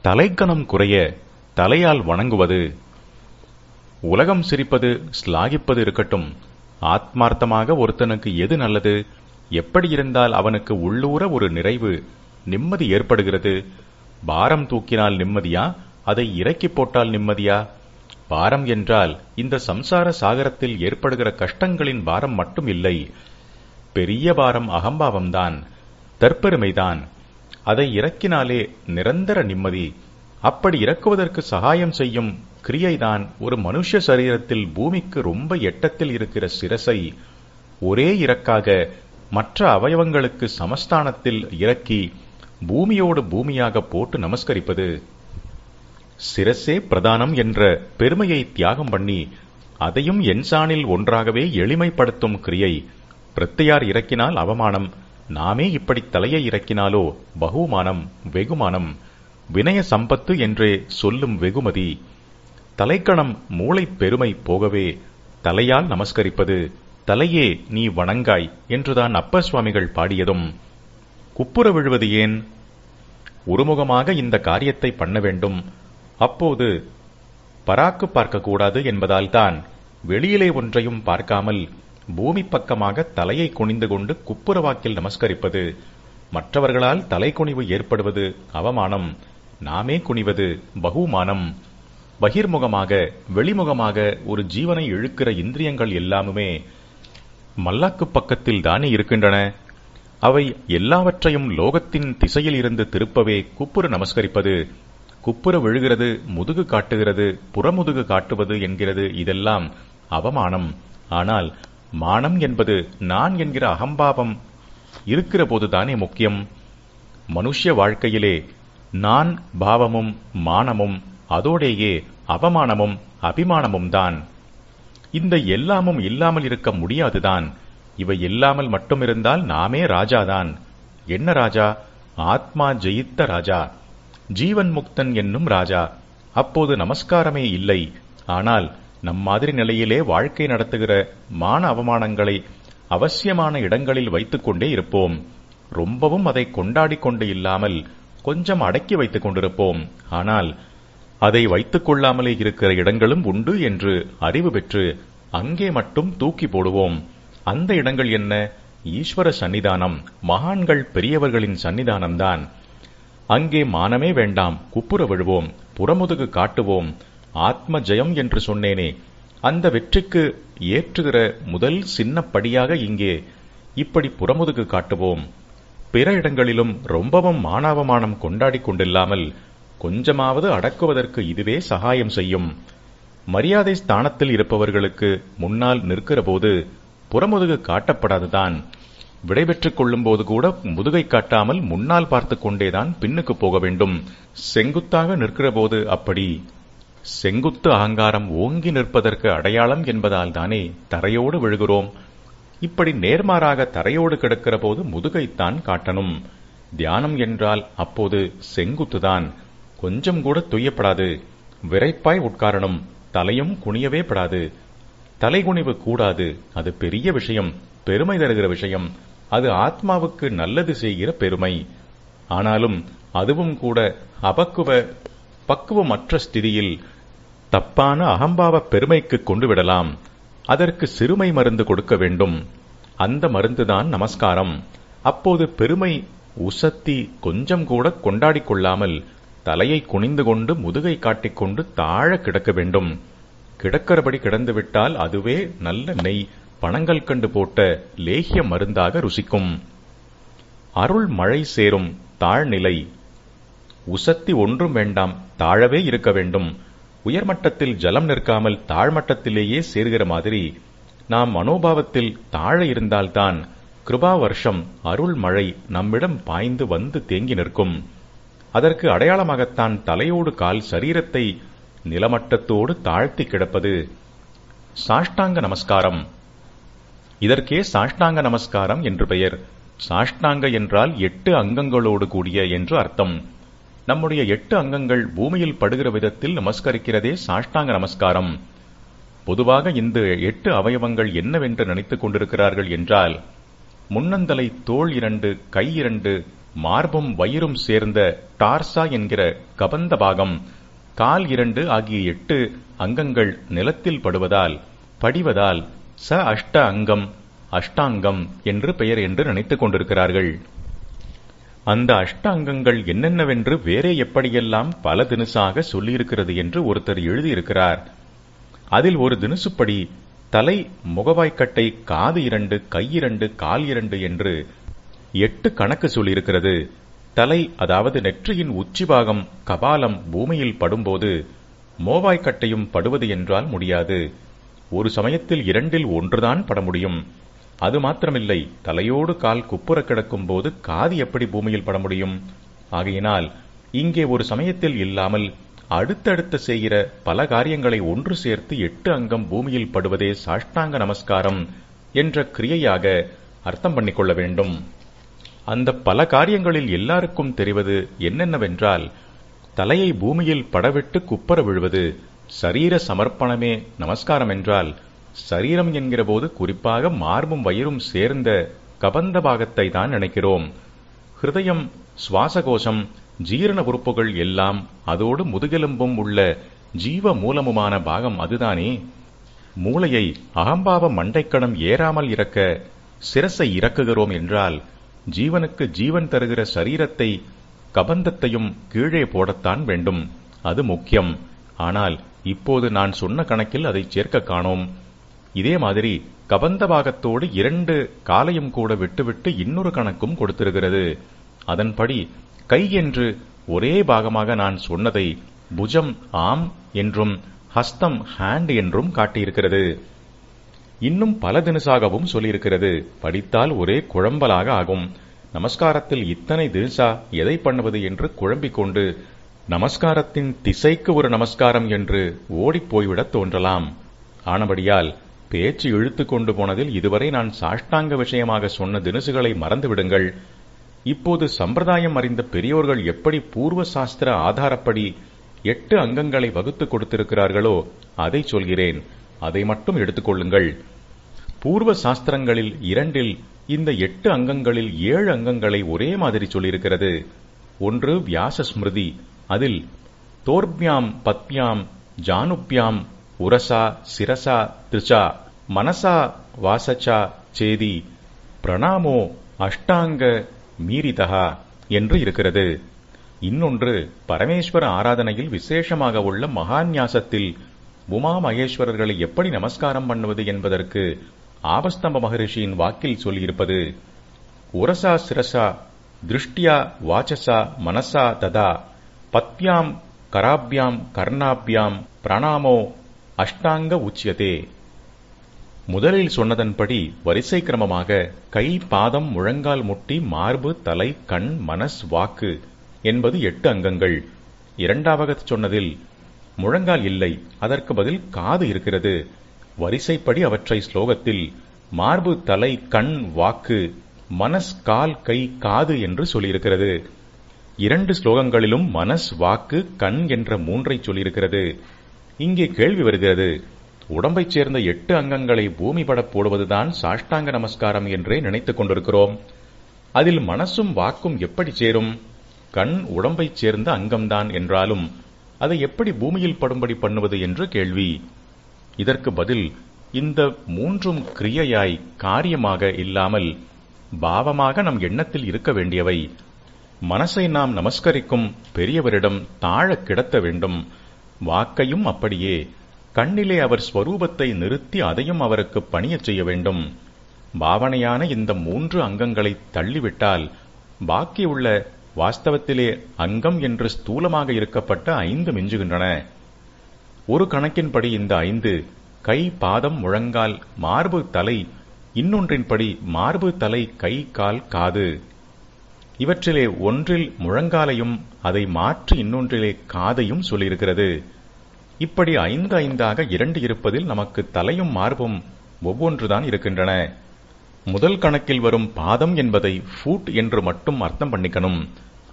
தலைக்கணம் குறைய தலையால் வணங்குவது. உலகம் சிரிப்பது, ஸ்லாகிப்பது இருக்கட்டும். ஆத்மார்த்தமாக ஒருத்தனுக்கு எது நல்லது, எப்படி இருந்தால் அவனுக்கு உள்ளூர ஒரு நிறைவு, நிம்மதி ஏற்படுகிறது? பாரம் தூக்கினால் நிம்மதியா, அதை இறக்கி போட்டால் நிம்மதியா? பாரம் என்றால் இந்த சம்சார சாகரத்தில் ஏற்படுகிற கஷ்டங்களின் பாரம் மட்டும் இல்லை. பெரிய பாரம் அகம்பாவம்தான், தற்பெருமைதான். அதை இறக்கினாலே நிரந்தர நிம்மதி. அப்படி இறக்குவதற்கு சகாயம் செய்யும் கிரியைதான் ஒரு மனுஷ சரீரத்தில் பூமிக்கு ரொம்ப எட்டத்தில் இருக்கிற சிரசை ஒரே இறக்காக மற்ற அவயவங்களுக்கு சமஸ்தானத்தில் இறக்கி பூமியோடு பூமியாக போட்டு நமஸ்கரிப்பது. சிரசே பிரதானம் என்ற பெருமையை தியாகம் பண்ணி அதையும் என்சானில் ஒன்றாகவே எளிமைப்படுத்தும் கிரியை. பிரத்தியார் இறக்கினால் அவமானம், நாமே இப்படி தலையை இறக்கினாலோ பகுமானம், வெகுமானம். வினய சம்பத்து என்றே சொல்லும் வெகுமதி. தலைக்கணம் மூளை பெருமை போகவே தலையால் நமஸ்கரிப்பது. தலையே நீ வணங்காய் என்றுதான் அப்பர் சுவாமிகள் பாடியதும். குப்புற விழுவது ஏன்? ஒருமுகமாக இந்த காரியத்தை பண்ண வேண்டும். அப்போது பராக்கு பார்க்கக்கூடாது என்பதால்தான் வெளியிலே ஒன்றையும் பார்க்காமல் பூமி பக்கமாக தலையை குனிந்து கொண்டு குப்புரவாக்கில் நமஸ்கரிப்பது. மற்றவர்களால் தலைக்குனிவு ஏற்படுவது அவமானம், நாமே குனிவது பகுமானம். பகிர்முகமாக, வெளிமுகமாக ஒரு ஜீவனை இழுக்கிற இந்திரியங்கள் எல்லாமுமே மல்லாக்கு பக்கத்தில் தானே இருக்கின்றன. அவை எல்லாவற்றையும் லோகத்தின் திசையில் இருந்து திருப்பவே குப்புற நமஸ்கரிப்பது. குப்புற விழுகிறது, முதுகு காட்டுகிறது, புறமுதுகு காட்டுவது என்கிறது. இதெல்லாம் அவமானம். ஆனால் மானம் என்பது நான் என்கிற அகம்பாவம் இருக்கிற போதுதானே முக்கியம். மனுஷ வாழ்க்கையிலே நான் பாவமும் மானமும், அதோடேயே அவமானமும் அபிமானமும் தான். இந்த எல்லாமும் இல்லாமல் இருக்க முடியாதுதான். இவை இல்லாமல் மட்டும் இருந்தால் நாமே ராஜாதான். என்ன ராஜா? ஆத்மா ஜெயித்த ராஜா, ஜீவன் முக்தன் என்னும் ராஜா. அப்போது நமஸ்காரமே இல்லை. ஆனால் நம்மாதிரி நிலையிலே வாழ்க்கை நடத்துகிற மான அவமானங்களை அவசியமான இடங்களில் வைத்துக் கொண்டே இருப்போம். ரொம்பவும் அதை கொண்டாடிக் கொண்டு இல்லாமல் கொஞ்சம் அடக்கி வைத்துக் கொண்டிருப்போம். ஆனால் அதை வைத்துக் கொள்ளாமலே இருக்கிற இடங்களும் உண்டு என்று அறிவு பெற்று அங்கே மட்டும் தூக்கி போடுவோம். அந்த இடங்கள் என்ன? ஈஸ்வர சன்னிதானம், மகான்கள் பெரியவர்களின் சன்னிதானம்தான். அங்கே மானமே வேண்டாம், குப்புற விழுவோம், புறமுதுகு காட்டுவோம். ஆத்ம ஜெயம் என்று சொன்னேனே, அந்த வெற்றிக்கு ஏற்றுகிற முதல் சின்னப்படியாக இங்கே இப்படி புறமுதுகு காட்டுவோம். பிற இடங்களிலும் ரொம்பவும் மானாவமானம் கொண்டாடிக் கொண்டில்லாமல் கொஞ்சமாவது அடக்குவதற்கு இதுவே சகாயம் செய்யும். மரியாதை ஸ்தானத்தில் இருப்பவர்களுக்கு முன்னால் நிற்கிற போது புறமுதுகு காட்டப்படாதுதான். விடைபெற்றுக் கொள்ளும் போது கூட முதுகை காட்டாமல் முன்னால் பார்த்து கொண்டேதான் பின்னுக்கு போக வேண்டும். செங்குத்தாக நிற்கிற போது அப்படி. செங்குத்து அகங்காரம் ஓங்கி நிற்பதற்கு அடையாளம் என்பதால் தானே தரையோடு விழுகிறோம். இப்படி நேர்மாறாக தரையோடு கிடக்கிற போது முதுகைத்தான் காட்டணும். தியானம் என்றால் அப்போது செங்குத்துதான். கொஞ்சம் கூட துய்யப்படாது. விரைப்பாய் உட்காரணும். தலையும் குனியவே படாது. தலைகுனிவு கூடாது. அது பெரிய விஷயம், பெருமை தருகிற விஷயம். அது ஆத்மாவுக்கு நல்லது செய்கிற பெருமை. ஆனாலும் அதுவும் கூட பக்குவமற்ற ஸ்திதியில் தப்பான அகம்பாவ பெருமைக்கு கொண்டு விடலாம். அதற்கு சிறுமை மருந்து கொடுக்க வேண்டும். அந்த மருந்துதான் நமஸ்காரம். அப்போது பெருமை உசத்தி கொஞ்சம் கூட கொண்டாடிக் கொள்ளாமல் தலையை குனிந்து கொண்டு முதுகை காட்டிக்கொண்டு தாழ கிடக்க வேண்டும். கிடக்கிறபடி கிடந்துவிட்டால் அதுவே நல்ல நெய், பணங்கள் கண்டு போட்ட லேகிய மருந்தாக ருசிக்கும். அருள் மழை சேரும் தாழ்நிலை. உசத்தி ஒன்றும் வேண்டாம், தாழவே இருக்க வேண்டும். உயர்மட்டத்தில் ஜலம் நிற்காமல் தாழ்மட்டத்திலேயே சேர்கிற மாதிரி நாம் மனோபாவத்தில் தாழ இருந்தால்தான் கிருபா வருஷம் அருள் மழை நம்மிடம் பாய்ந்து வந்து தேங்கி நிற்கும். அதற்கு அடையாளமாகத்தான் தலையோடு கால் சரீரத்தை நிலமட்டத்தோடு தாழ்த்தி கிடப்பது. சாஷ்டாங்க நமஸ்காரம். இதற்கே சாஷ்டாங்க நமஸ்காரம் என்று பெயர். சாஷ்டாங்க என்றால் 8 அங்கங்களோடு கூடிய என்று அர்த்தம். நம்முடைய 8 அங்கங்கள் பூமியில் படுகிற விதத்தில் நமஸ்கரிக்கிறதே சாஷ்டாங்க நமஸ்காரம். பொதுவாக இந்த 8 அவயவங்கள் என்னவென்று நினைத்துக் கொண்டிருக்கிறார்கள் என்றால், முன்னந்தலை தோள் 2, கை 2, மார்பும் வயிறும் சேர்ந்த டார்சா என்கிற கபந்த பாகம், கால் 2 ஆகிய 8 அங்கங்கள் நிலத்தில் படிவதால் ச அஷ்ட அங்கம், அஷ்டாங்கம் என்று பெயர் என்று நினைத்துக் கொண்டிருக்கிறார்கள். அந்த அஷ்ட அங்கங்கள் என்னென்னவென்று வேறே எப்படியெல்லாம் பல தினுசாக சொல்லியிருக்கிறது என்று ஒருத்தர் எழுதியிருக்கிறார். அதில் ஒரு தினுசுப்படி தலை, முகவாய்க்கட்டை, காது 2, கை 2, கால் 2 என்று 8 கணக்கு சொல்லியிருக்கிறது. தலை, அதாவது நெற்றியின் உச்சிபாகம், கபாலம் பூமியில் படும்போது மோவாய்க்கட்டையும் படுவது என்றால் முடியாது. ஒரு சமயத்தில் 2இல் 1 பட முடியும். அது மாத்திரமில்லை, தலையோடு கால் குப்புற கிடக்கும் போது காது எப்படி பூமியில் பட முடியும்? ஆகையினால் இங்கே ஒரு சமயத்தில் இல்லாமல் அடுத்தடுத்த செய்கிற பல காரியங்களை ஒன்று சேர்த்து 8 அங்கம் பூமியில் படுவதே சாஷ்டாங்க நமஸ்காரம் என்ற கிரியையாக அர்த்தம் பண்ணிக்கொள்ள வேண்டும். அந்த பல காரியங்களில் எல்லாருக்கும் தெரிவது என்னென்னவென்றால், தலையை பூமியில் படவிட்டு குப்பர விழுவது சரீர சமர்ப்பணமே நமஸ்காரம் என்றால், சரீரம் என்கிற போது குறிப்பாக மார்பும் வயிறும் சேர்ந்த கபந்த பாகத்தை தான் நினைக்கிறோம். ஹிருதயம், சுவாசகோஷம், ஜீரண உறுப்புகள் எல்லாம் அதோடு முதுகெலும்பும் உள்ள ஜீவ மூலமுமான பாகம் அதுதானே. மூளையை அகம்பாவ மண்டைக்கணம் ஏறாமல் இறக்க சிரசை இறக்குகிறோம் என்றால், ஜீவனுக்கு ஜீவன் தருகிற சரீரத்தை, கபந்தத்தையும் கீழே போடத்தான் வேண்டும். அது முக்கியம். ஆனால் இப்போது நான் சொன்ன கணக்கில் அதை சேர்க்க காணோம். இதே மாதிரி கபந்த பாகத்தோடு 2 காலையும் கூட விட்டுவிட்டு இன்னொரு கணக்கும் கொடுத்திருக்கிறது. அதன்படி கை என்று ஒரே பாகமாக நான் சொன்னதை புஜம் ஆம் என்றும் ஹஸ்தம் ஹேண்ட் என்றும் காட்டியிருக்கிறது. இன்னும் பல தினுசாகவும் சொல்லியிருக்கிறது. படித்தால் ஒரே குழம்பலாக ஆகும். நமஸ்காரத்தில் இத்தனை தினுசா எதை பண்ணுவது என்று குழம்பிக் கொண்டு நமஸ்காரத்தின் திசைக்கு ஒரு நமஸ்காரம் என்று ஓடிப்போய்விடத் தோன்றலாம். ஆனபடியால் பேச்சு இழுத்து கொண்டு போனதில் இதுவரை நான் சாஷ்டாங்க விஷயமாக சொன்ன தினுசுகளை மறந்துவிடுங்கள். இப்போது சம்பிரதாயம் அறிந்த பெரியோர்கள் எப்படி பூர்வ சாஸ்திர ஆதாரப்படி 8 அங்கங்களை வகுத்து கொடுத்திருக்கிறார்களோ அதை சொல்கிறேன். அதை மட்டும் எடுத்துக்கொள்ளுங்கள். பூர்வ சாஸ்திரங்களில் 2இல் இந்த 8 அங்கங்களில் 7 அங்கங்களை ஒரே மாதிரி சொல்லியிருக்கிறது. ஒன்று வியாச ஸ்மிருதி. அதில் தோர்பியாம் பத்யாம் ஜானுப்யாம் உரசா சிரசா திருச்சா மனசா வாசச்சா சேதி பிரணாமோ அஷ்டாங்க மீரிதா என்று இருக்கிறது. இன்னொன்று பரமேஸ்வர ஆராதனையில் விசேஷமாக உள்ள மகான்யாசத்தில் உமா மகேஸ்வரர்களை எப்படி நமஸ்காரம் பண்ணுவது என்பதற்கு ஆபஸ்தம்ப மகரிஷியின் வாக்கில் சொல்லியிருப்பது உரசா சிரசா திருஷ்டியா வாச்சசா மனசா ததா பத்யாம் கராபியாம் கர்ணாபியாம் பிரணாமோ அஷ்டாங்க உச்சியதே. முதலில் சொன்னதன்படி வரிசை கிரமமாக கை, பாதம், முழங்கால், முட்டி, மார்பு, தலை, கண், மனஸ், வாக்கு என்பது 8 அங்கங்கள். இரண்டாவது சொன்னதில் முழங்கால் இல்லை, அதற்கு பதில் காது இருக்கிறது. வரிசைப்படி அவற்றை ஸ்லோகத்தில் மார்பு, தலை, கண், வாக்கு, மனஸ், கால், கை, காது என்று சொல்லியிருக்கிறது. 2 ஸ்லோகங்களிலும் மனஸ், வாக்கு, கண் என்ற 3ஐ சொல்லியிருக்கிறது. இங்கே கேள்வி வருகிறது, உடம்பைச் சேர்ந்த 8 அங்கங்களை பூமி படப் போடுவதுதான் சாஷ்டாங்க நமஸ்காரம் என்றே நினைத்துக் கொண்டிருக்கிறோம். அதில் மனசும் வாக்கும் எப்படி சேரும்? கண் உடம்பைச் சேர்ந்த அங்கம்தான் என்றாலும் அதை எப்படி பூமியில் படும்படி பண்ணுவது என்று கேள்வி. இதற்கு பதில், இந்த 3ம் கிரியையாய் காரியமாக இல்லாமல் பாவமாக நம் எண்ணத்தில் இருக்க வேண்டியவை. மனசை நாம் நமஸ்கரிக்கும் பெரியவரிடம் தாழ கிடத்த வேண்டும். வாக்கையும் அப்படியே. கண்ணிலே அவர் ஸ்வரூபத்தை நிறுத்தி அதையும் அவருக்கு பணியச் செய்ய வேண்டும். பாவனையான இந்த 3 அங்கங்களை தள்ளிவிட்டால் பாக்கியுள்ள வாஸ்தவத்திலே அங்கம் என்று ஸ்தூலமாக இருக்கப்பட்ட 5 மிஞ்சுகின்றன. ஒரு கணக்கின்படி இந்த 5 கை, பாதம், முழங்கால், மார்பு, தலை, இன்னொன்றின்படி மார்பு, தலை, கை, கால், காது. இவற்றிலே ஒன்றில் முழங்காலையும் அதை மாற்றி இன்னொன்றிலே காதையும் சொல்லியிருக்கிறது. இப்படி 5 5ஆக 2 இருப்பதில் நமக்கு தலையும் மார்பும் ஒவ்வொன்றுதான் இருக்கின்றன. முதல் கணக்கில் வரும் பாதம் என்பதை ஃபூட் என்று மட்டும் அர்த்தம் பண்ணிக்கணும்.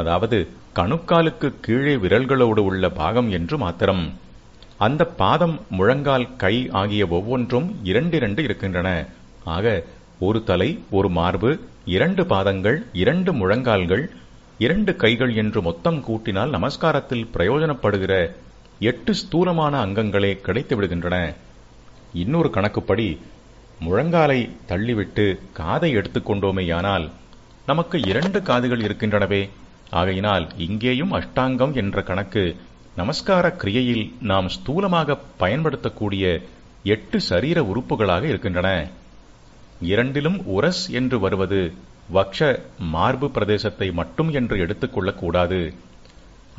அதாவது கணுக்காலுக்கு கீழே விரல்களோடு உள்ள பாகம் என்று மாத்திரம். அந்த பாதம், முழங்கால், கை ஆகிய ஒவ்வொன்றும் 2 2 இருக்கின்றன. ஆக ஒரு தலை, ஒரு மார்பு, 2 பாதங்கள், 2 முழங்கால்கள், 2 கைகள் என்று மொத்தம் கூட்டினால் நமஸ்காரத்தில் பிரயோஜனப்படுகிற 8 ஸ்தூலமான அங்கங்களே கிடைத்து விடுகின்றன. இன்னொரு கணக்குப்படி முழங்காலை தள்ளிவிட்டு காதை எடுத்துக்கொண்டோமேயானால் நமக்கு 2 காதுகள் இருக்கின்றனவே. ஆகையினால் இங்கேயும் அஷ்டாங்கம் என்ற கணக்கு நமஸ்கார கிரியையில் நாம் ஸ்தூலமாக பயன்படுத்தக்கூடிய 8 சரீர உறுப்புகளாக இருக்கின்றன. 2லும் உரஸ் என்று வருவது வக்ஷ மார்பு பிரதேசத்தை மட்டும் என்று எடுத்துக்கொள்ளக்கூடாது.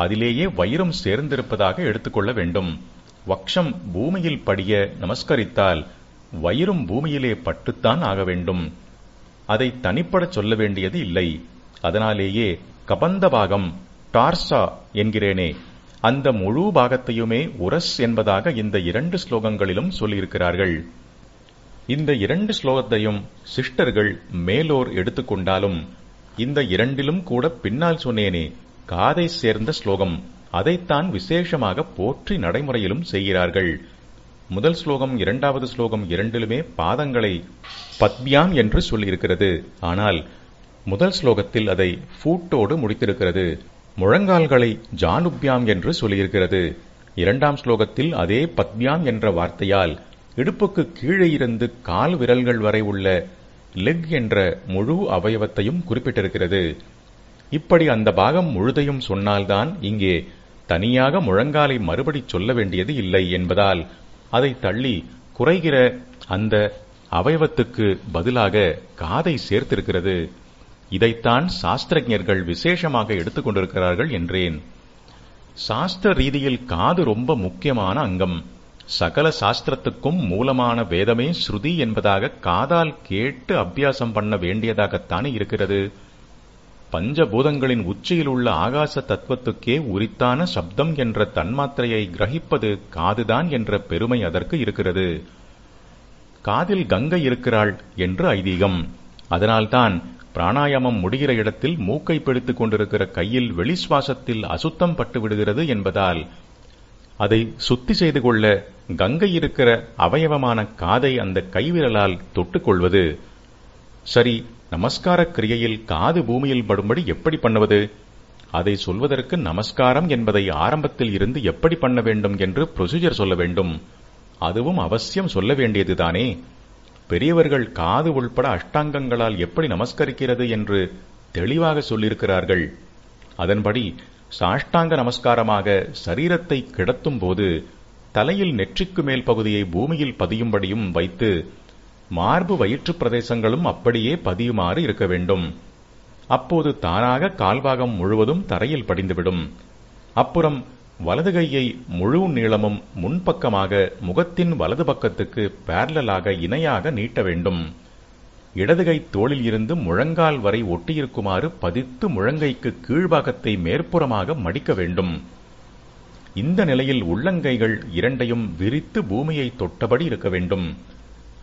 அதிலேயே வயிறும் சேர்ந்திருப்பதாக எடுத்துக்கொள்ள வேண்டும். வக்ஷம் பூமியில் படிய நமஸ்கரித்தால் வயிறும் பூமியிலே பட்டுத்தான் ஆக வேண்டும். அதை தனிப்படச் சொல்ல வேண்டியது இல்லை. அதனாலேயே கபந்த பாகம் டார்சா என்கிறேனே, அந்த முழு பாகத்தையுமே உரஸ் என்பதாக இந்த 2 ஸ்லோகங்களிலும் சொல்லியிருக்கிறார்கள். இந்த 2 ஸ்லோகத்தையும் சிஷ்டர்கள் மேலோர் எடுத்துக்கொண்டாலும் இந்த 2லும் கூட பின்னால் சொன்னேனே காதை சேர்ந்த ஸ்லோகம், அதைத்தான் விசேஷமாக போற்றி நடைமுறையிலும் செய்கிறார்கள். முதல் ஸ்லோகம் 2வது ஸ்லோகம் 2லுமே பாதங்களை பத்யாம் என்று சொல்லியிருக்கிறது. ஆனால் முதல் ஸ்லோகத்தில் அதை ஃபூட்டோடு முடித்திருக்கிறது. முழங்கால்களை ஜானுப்யாம் என்று சொல்லியிருக்கிறது. 2ஆம் ஸ்லோகத்தில் அதே பத்யாம் என்ற வார்த்தையால் இடுப்புக்கு கீழே இருந்து கால் விரல்கள் வரை உள்ள லெக் என்ற முழு அவயவத்தையும் குறிப்பிட்டிருக்கிறது. இப்படி அந்த பாகம் முழுதையும் சொன்னால்தான் இங்கே தனியாக முழங்காலை மறுபடி சொல்ல வேண்டியது இல்லை என்பதால் அதை தள்ளி குறைகிற அந்த அவயவத்துக்கு பதிலாக காதை சேர்த்திருக்கிறது. இதைத்தான் சாஸ்திரஞர்கள் விசேஷமாக எடுத்துக்கொண்டிருக்கிறார்கள் என்றேன். சாஸ்திர ரீதியில் காது ரொம்ப முக்கியமான அங்கம். சகல சாஸ்திரத்துக்கும் மூலமான வேதமே ஸ்ருதி என்பதாக காதால் கேட்டு அபியாசம் பண்ண வேண்டியதாகத்தானே இருக்கிறது. பஞ்சபூதங்களின் உச்சியில் உள்ள ஆகாச தத்துவத்துக்கே உரித்தான சப்தம் என்ற தன்மாத்திரையை கிரகிப்பது காதுதான் என்ற பெருமை அதற்கு இருக்கிறது. காதில் கங்கை இருக்கிறாள் என்று ஐதீகம். அதனால்தான் பிராணாயாமம் முடிகிற இடத்தில் மூக்கை பிடித்துக் கொண்டிருக்கிற கையில் வெளிசுவாசத்தில் அசுத்தம் பட்டு விடுகிறது என்பதால் அதை சுத்தி செய்து கொள்ள கங்கை இருக்கிற அவயவமான காதை அந்த கைவிரலால் தொட்டுக்கொள்வது. சரி, நமஸ்கார கிரியையில் காது பூமியில் படும்படி எப்படி பண்ணுவது? அதை சொல்வதற்கு நமஸ்காரம் என்பதை ஆரம்பத்தில் இருந்து எப்படி பண்ண வேண்டும் என்று ப்ரொசீஜர் சொல்ல வேண்டும். அதுவும் அவசியம் சொல்ல வேண்டியதுதானே. பெரியவர்கள் காது உள்பட அஷ்டாங்கங்களால் எப்படி நமஸ்கரிக்கிறது என்று தெளிவாக சொல்லியிருக்கிறார்கள். அதன்படி சாஷ்டாங்க நமஸ்காரமாக சரீரத்தை கிடத்தும் போது தலையில் நெற்றிக்கு மேல் பகுதியை பூமியில் பதியும்படியும் வைத்து மார்பு வயிற்று பிரதேசங்களும் அப்படியே பதியுமாறு இருக்க வேண்டும். அப்போது தானாக கால்பாகம் முழுவதும் தரையில் படிந்துவிடும். அப்புறம் வலது கையை முழு நீளமும் முன்பக்கமாக முகத்தின் வலது பக்கத்துக்கு பேரலாக இணையாக நீட்ட வேண்டும். இடது கை தோளில் இருந்து முழங்கால் வரை ஒட்டியிருக்குமாறு பதித்து முழங்கைக்கு கீழ்பாகத்தை மேற்புறமாக மடிக்க வேண்டும். இந்த நிலையில் உள்ளங்கைகள் 2ஐயும் விரித்து பூமியை தொட்டபடி இருக்க வேண்டும்.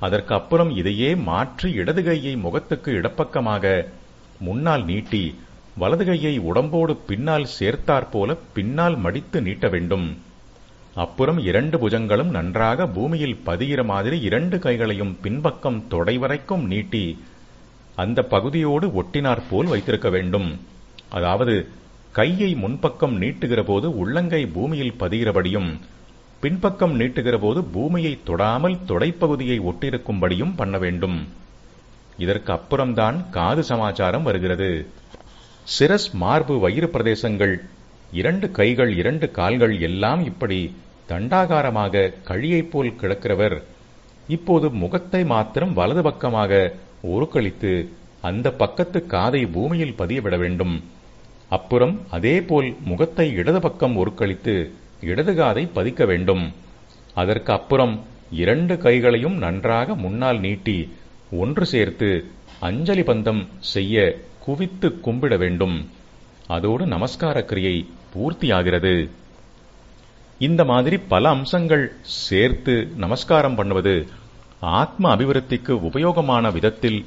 அதற்கு அப்புறம் இதையே மாற்றி இடது கையை முகத்துக்கு இடப்பக்கமாக முன்னால் நீட்டி வலது கையை உடம்போடு பின்னால் சேர்த்தாற்போல பின்னால் மடித்து நீட்ட வேண்டும். அப்புறம் 2 புஜங்களும் நன்றாக பூமியில் பதிகிற மாதிரி 2 கைகளையும் பின்பக்கம் தொடை வரைக்கும் நீட்டி அந்த பகுதியோடு ஒட்டினாற்போல் வைத்திருக்க வேண்டும். அதாவது கையை முன்பக்கம் நீட்டுகிற போது உள்ளங்கை பூமியில் பதிகிறபடியும் பின்பக்கம் நீட்டுகிற போது பூமியை தொடாமல் தொடைப்பகுதியை ஒட்டிருக்கும்படியும் பண்ண வேண்டும். இதற்கு அப்புறம்தான் காது சமாச்சாரம் வருகிறது. சிரஸ் மார்பு வயிறு பிரதேசங்கள் 2 கைகள் 2 கால்கள் எல்லாம் இப்படி தண்டாகாரமாக கழியைப் போல் கிடக்கிறவர் இப்போது முகத்தை மாத்திரம் வலது பக்கமாக ஒருக்களித்து அந்த பக்கத்து காதை பூமியில் பதியவிட வேண்டும். அப்புறம் அதேபோல் முகத்தை இடது பக்கம் ஒருக்களித்து இடது காதை பதிக்க வேண்டும். அதற்கு அப்புறம் 2 கைகளையும் நன்றாக முன்னால் நீட்டி ஒன்று சேர்த்து அஞ்சலி பந்தம் செய்ய குவித்து கும்பிட வேண்டும். அதோடு நமஸ்கார கிரியை பூர்த்தியாகிறது. இந்த மாதிரி பல அம்சங்கள் சேர்த்து நமஸ்காரம் பண்ணுவது ஆத்ம அபிவிருத்திக்கு உபயோகமான விதத்தில்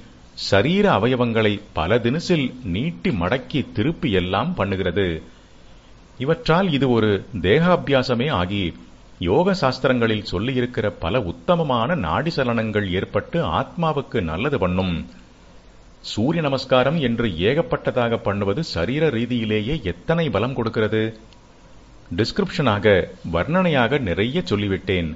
சரீர அவயவங்களை பல தினசில் நீட்டி மடக்கி திருப்பி எல்லாம் பண்ணுகிறது. இவற்றால் இது ஒரு தேகாபியாசமே ஆகி யோக சாஸ்திரங்களில் சொல்லியிருக்கிற பல உத்தமமான நாடி சலனங்கள் ஏற்பட்டு ஆத்மாவுக்கு நல்லது பண்ணும். சூரிய நமஸ்காரம் என்று ஏகப்பட்டதாக பண்ணுவது சரீர ரீதியிலேயே எத்தனை பலம் கொடுக்கிறது? டிஸ்கிரிப்ஷனாக, வர்ணனையாக நிறைய சொல்லிவிட்டேன்.